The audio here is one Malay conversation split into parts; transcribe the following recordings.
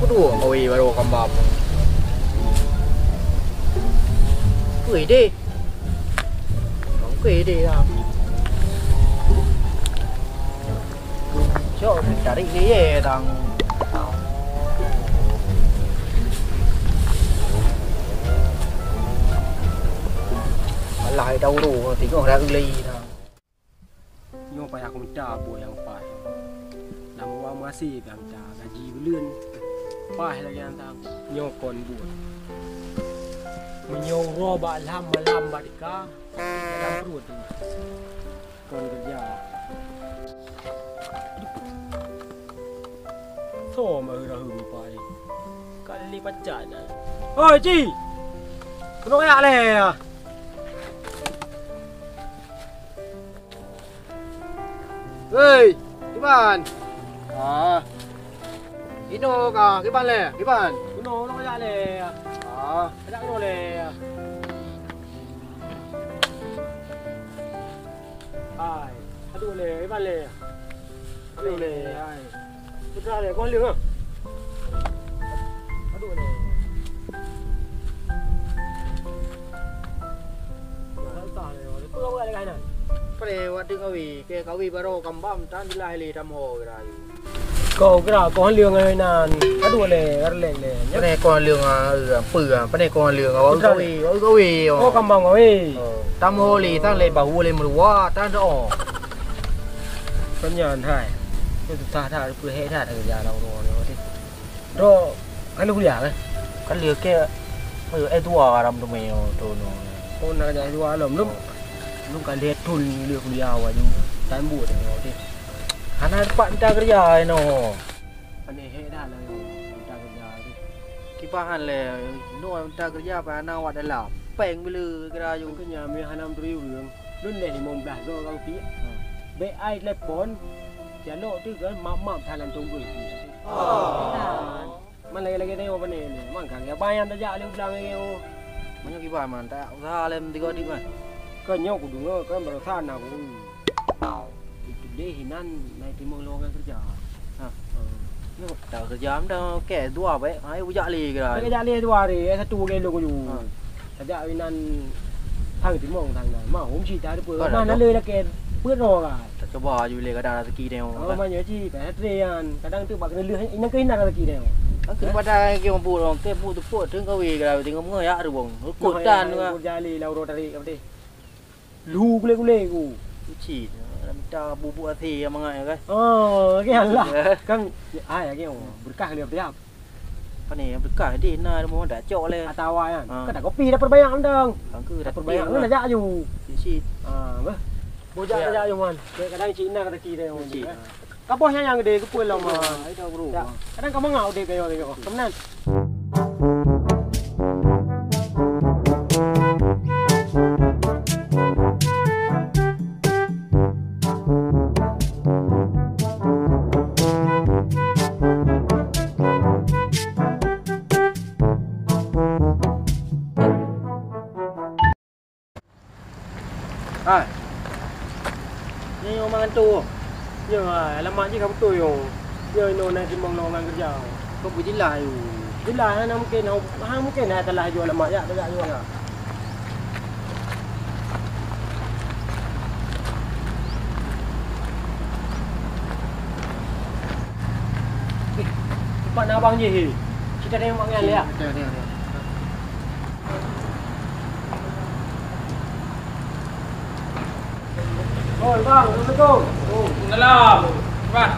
Kedua kau baru kambam. Deh. Kau deh lah. Cok cari dia tang. Lại đâu đủ thì có ra ly thôi. Nhưng mà aku minta apa yang pai. Nama wa masih yang minta gaji bulan. Pai lagi yang tang. Nyo kon buat. Menyo roba malam badika dalam perut tu. Kon kerja. Sama dah humi pai. Kali pacat. Oi Ci. Kau nak le. Ơi, cái bàn. Ino cả cái bàn này, cái bàn. Nó ra lè. Cái đã nó lè. Ai, aduh lè, cái bàn lè. Aduh lè, ai. Cái ra lè con lường à? Aduh lè. Sao tao lè, tôi không lại cái này. Pada waktu kau baru kambam tan dilahili tamu kira. Kau kira kau lường này nàn, aduh lè, cái lè lè. Pada kau lường pử pada kau lường kau. Kau kambam kau tamu li tan le bahu le merua tan dah. Con nhàn thải, tôi thả cứ hết thả ở nhà đâu rồi đi. Rồi cái lúc gì vậy? Kan lường ke, tua ram tu meo tu no. Con nào nhà tua lắm lúc. Lu kan lihat tul dia kuliah waju time buat ni. Anak dapat minta kerja no. Ane he dah lah minta kerja ni. Kipahan le, no minta kerja apa anak awak dalam. Peng bila kira Yung kanya may hanam triu yung. Dun le ni mong blah do kang pi. Be ai le pon. Dia lo tu kan mam thalan tung gui. Man lagi ni apa ni? Man kang ya bayan dah jak le ulang ni. Banyak kipahan man tak usaha lem 3 dik man. Kan nyok kudu ngok kan barasan aku. Itu deh hinan naik timur lowongan kerja. Ni tak kerja dah ke dua baik. Ai ujak li kira. Kerja li tu hari satu ke lu ku. Kerja hinan thang timur thang nah. Mau hom chi ta tu pur. Mana le la ke pur ro ka. Tak coba ju le kadang rezeki dia. Mana chi ka trian. Kadang tu bak le hinan ke hinan rezeki dia. Aku pada ke mampu orang ke pu tu pu teng kau kira tengok mengoyak tu bang. Kutan tu. Kerja li lau ro dari apa deh. Lu ku chỉ minta bubuk hati yang mangai kan. Oh, cái hẳn là kan ai cái berkah lihat dia. Apa ni berkah di na mau dah cok le. Atau kan. Kan dah kopi dah perbayang dong. Kan ke dah perbayang dah jak ju. Ci. Bah. Bojak dah jak ju man. Kadang Cina kata ki dia. Kapohnya yang gede ke pulau mah. Itu bro. Kadang kamu ngau deh kayo. Kemenan. Ni orang tu. Ya, lama je kamu tu yo. Yo no nanti menglongan kerja. Kau puji lah you. Bila mungkin telah jual lama ya, tak jual ya. Cepat nak abang je. Kita tengok makan lihat. Dia. Oh, bang, Assalamualaikum. Waalaikumsalam. Bang.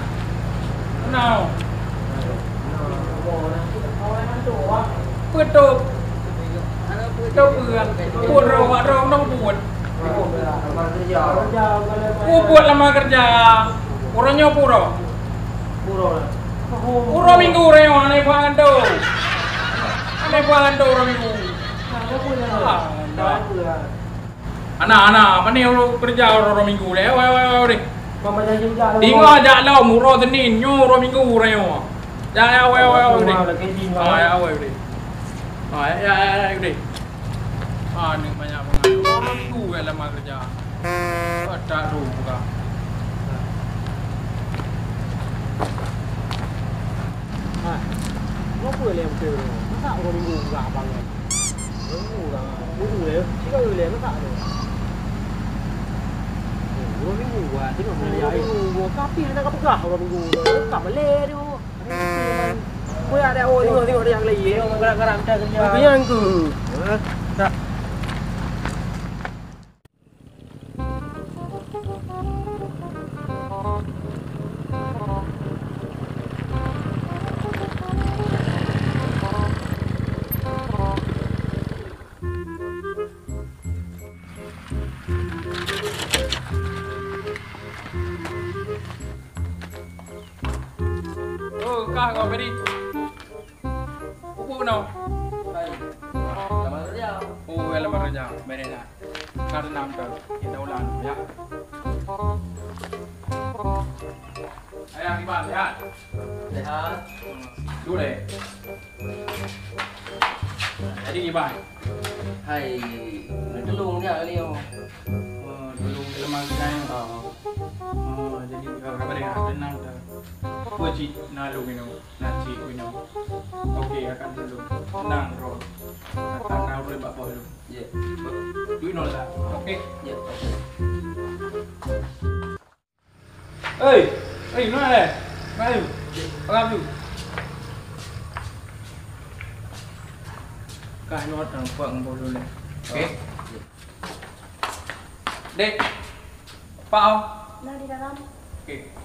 Kenal. Putuk. Putuk purang. Pur warung nong buat. Buat lama kerja. Puronya puro. Puro minggu reo aneh pangan do. Aneh pangan do minggu. Anak-anak, apa ni kerja orang minggu le? Deh. Tinggal ajak lau murah Senin, nyo orang minggu reo. Ya deh. Ya deh. Ya deh. Ni banyak pengaruh. Orang minggu lama kerja. Tak ru buka. Ngapa le betul? Masak orang minggu enggak abang kan. Minggu lah. Minggu le. Cik kau le masak tu. Dua minggu ah, tengok beli air. Minggu kapi nak pegah orang minggu. Tak boleh tu. Kau ada tengok dia yang lain. Tengok gerak-gerak macam kerja. Apa yang ke? Tak. Kah kau beri. Upu no. Lama kerja. Oh, lamar kerja. Beri dah. Karena nampak kita ulang ya. Ayah gimana ya? Sehat. Dulu deh. Jadi gimana? Hai, tolong dia kali yo. Dulu lamar kerja. Jadi kalau beri tenang dah. Wajib nalu minum, nasi minum. Okey, akan dulu. Tenang, roh. Akan nalu boleh bapak dulu. Ya. Duit nol lah. Okey. Ya. Hey, mana le? Mana? Pagam tu. Kah not ang pang bolu le. Okey. Dek. Pao. Nah di dalam. Okey.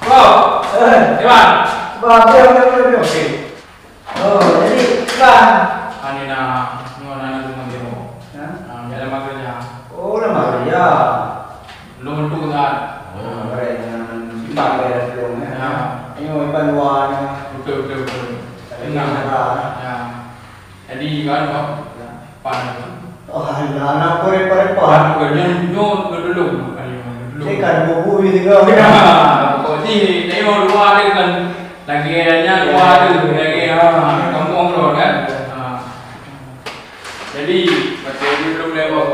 Wow, Iwan. Okey. Oh, jadi kan. Ani na ngona na dengan demo. Dalam makerja. Oh, lama ya. Loan tu kan. Baik dengan simpan bayar belum ya. Ini iban luar. Betul. Tenang. Ya. Jadi kan kau pan. Oh, anak pore-pore Pan nyon dulu. Saya kan bubu juga. Kau ni tengok luar dia kan lagi nya luar tu lagi kampung road kan. Jadi betul belum lewat.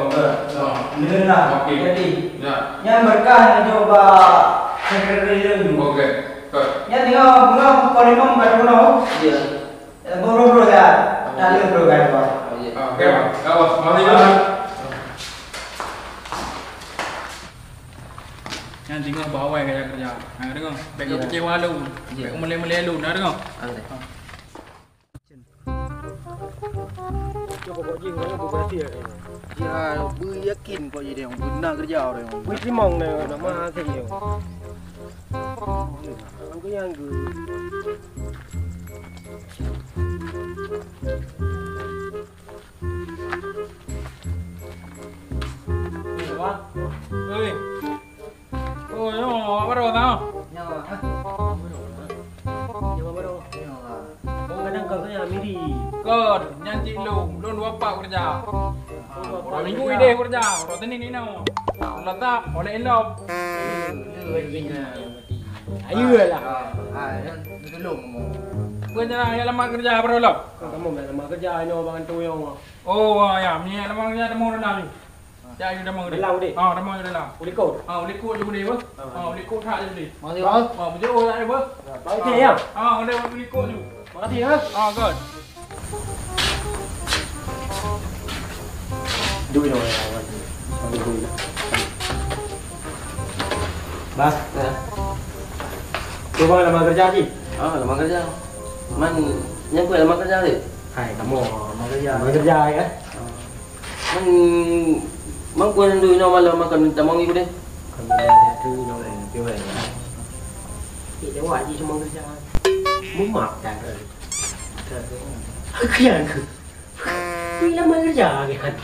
Ini lah. Okey. Jadi Ya. yang berkah coba sekretari dulu. Okey. Yang tengok bunga polimam kat mana? Ya. Bro dah. Dah bro kan pak. Ya. Okey, Pak. Kawas, mari jalan. Yang tinggal bawah kerja. Dengar. Bagi kecewa lu. Bagi mulai lu, dah dengar. Ada. Coba kau jing mana berarti ya. Dia beryakin kau jadi yang benar kerja orang. Wih timong ni nama saya. Aku yang ke. Oi. Oh, yo, apa dah tahu? Nyawa. Jangan baru. Nyawa. Kau kadang kau saya miri. God, nyanyi lu dua pak kerja. Orang minggu ini kerja, orang Senin ini no. Letak oleh elok. Ayu lah. Tolong kamu. Kerja yang lama kerja apa dulu? Kamu memang kerja ini orang tu yang. Oh, ya, ni lama kerja demo dah ni. Jadi dah mau dah. Belau deh. Dah mau dah lah. Boleh kau. Boleh kod je boleh apa? Boleh kod tak je boleh. Masih bang. Betul tak ada apa? Baik ya. Boleh kod je. Makasih ya. God. Duit orang awal. Duit. Bas. Coba lama kerja lagi. Lama kerja. Man, nyampe lama kerja ni. Hai, kamu lama kerja. Lama kerja ya. Mang kuan dulu ino malam makan tamang ibu deh. Kamu dah tu yang lain, pilih. Ini wajib cuma kerja. Mumak dah. Kian ke? Ini lama kerja kan?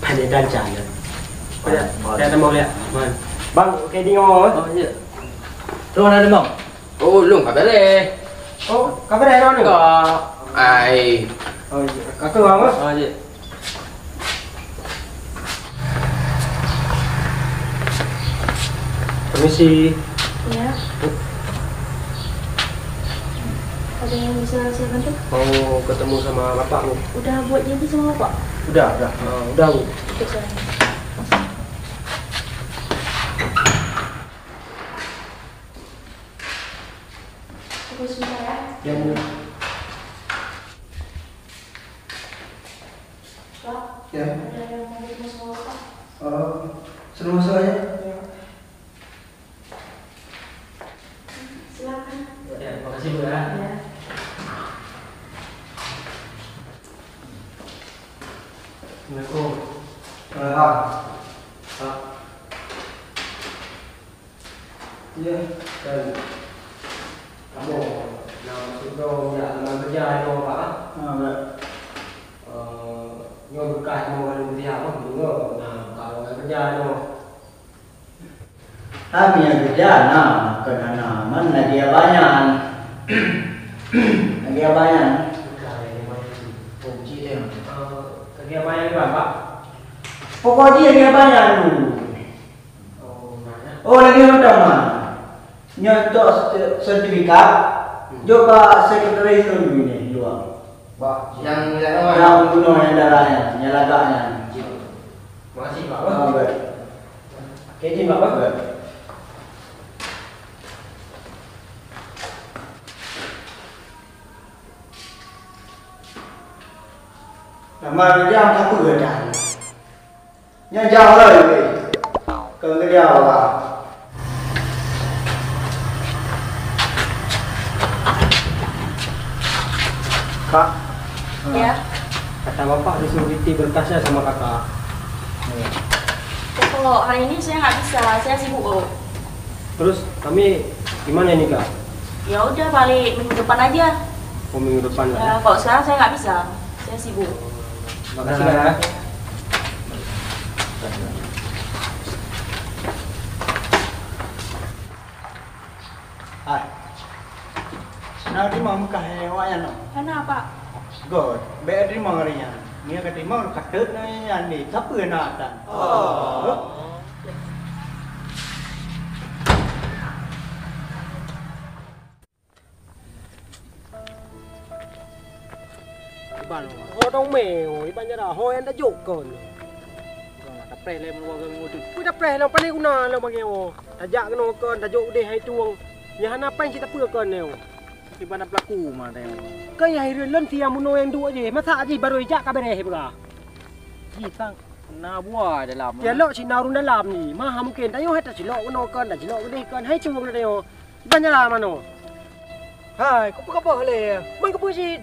Pandai dan jalan. Dah mau lihat. Bang, okey tengok. Ya. Tuan ada bang. Oh, lung kau boleh. Oh, kabar dah ni. Ai. Oh, kakak bang. Ya. Ya. Ada yang bisa saya bantu? Mau ketemu sama bapak Bu. Udah buat janji sama bapak? Udah. Udah Bu. Itu saya. Tunggu sebentar ya. Ya Bu. Pak, Ya. ada yang mau ketemu sama bapak? Suruh masuk aja. Silakan. Ya, terima kasih Bu ya. Ya. Assalamualaikum. Pak. Iya. Dan kamu masuk dong ya teman kerja itu Pak. Baik. Nyo berkah mau ada putih apa juga. Nah kalau kerja itu Kami yang kerja, karena mana dia banyak. Dia banyak. Kunci dia. kerja banyak juga Pak. Pokoknya dia banyak dulu. Oh lagi utama. Nyontok sertifikat. Coba sekretaris dulu ini luar. Pak, Yang bunuh yang darahnya, yang lagaknya. Makasih Pak. Baik. Izin Pak. Baik. Nama dia apa kerja? Yang jauh lagi. Kerja apa? Kak, Ya. kata Bapak disuruh Titi berkasnya sama Kakak. Kalau hari ini saya nggak bisa, saya sibuk kok. Terus kami gimana nih Kak? Ya udah balik minggu depan aja. Minggu depan Ya, kalau sekarang saya nggak bisa, saya sibuk. Makasih Kak ya. Hai. Nah, di mana kah yang awaknya no? Kenapa? God, be di mana harinya? Ni kata di mana katut na ni, siapa nak tan? Iban, dong mèo, iban nhà đào hoi anh đã dụ cồn. Tập pre lên mua cái mua từ. Kui đã pre lang pani kuna lang bageo. Tajak no cồn, tajak deh hai tuang. Nhà hana pen kita pưa cồn neo. Di mana pelaku mah tengok. Cái hai rưỡi lần thì muno yang dua je, masa gì baru ijak ka bere hebra. Kita na buah dalam. Ya lo si narun dalam ni, mah mungkin tayo hết chỉ lo no cồn, chỉ lo cái cồn hai chuang na deo. Iban nhà đào mà no. Hai, có bỏ lề, mình có bữa gì?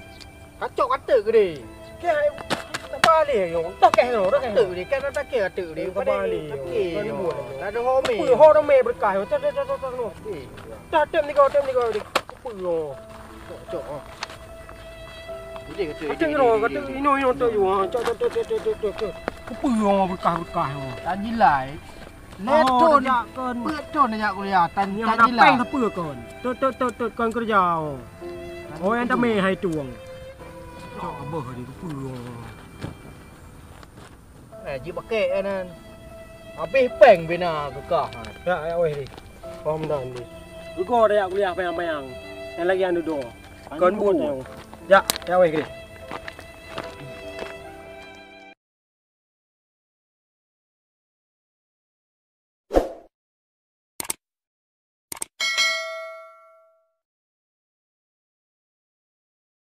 Cắt chọ cắt tử cái đi. Cái hai nó ba lề rồi, tao kẹt rồi, đó kẹt Tự đi cái nó ta kể tự đi có ba lì, cái có buồn. ta nó hô mì. Ui, ho đâu mẹ bật cải rồi, cho nó. Ta tem đi coi đi. Ui rồi. Chọ. Cái Cái chân rồi, cái chân nó tự rồi, cho. Ui rồi, bật cải rồi. ta nhìn lại. Nét trôn cơn. bữa trôn này của nhà ta Nhà ta nó nhìn beng lại. nó bữa cơn. Cơn cái giàu. Ôi anh ta mê hay chuồng. Chọ bờ đi cái bữa. Này chỉ bạc kệ nè. Ở bên bèn bên nào cái cỏ. Ya, oi đi. Om dan đi. Cứ coi đây aku lihat yang yang lagi anu do. Kon buat. Ya, oi gini.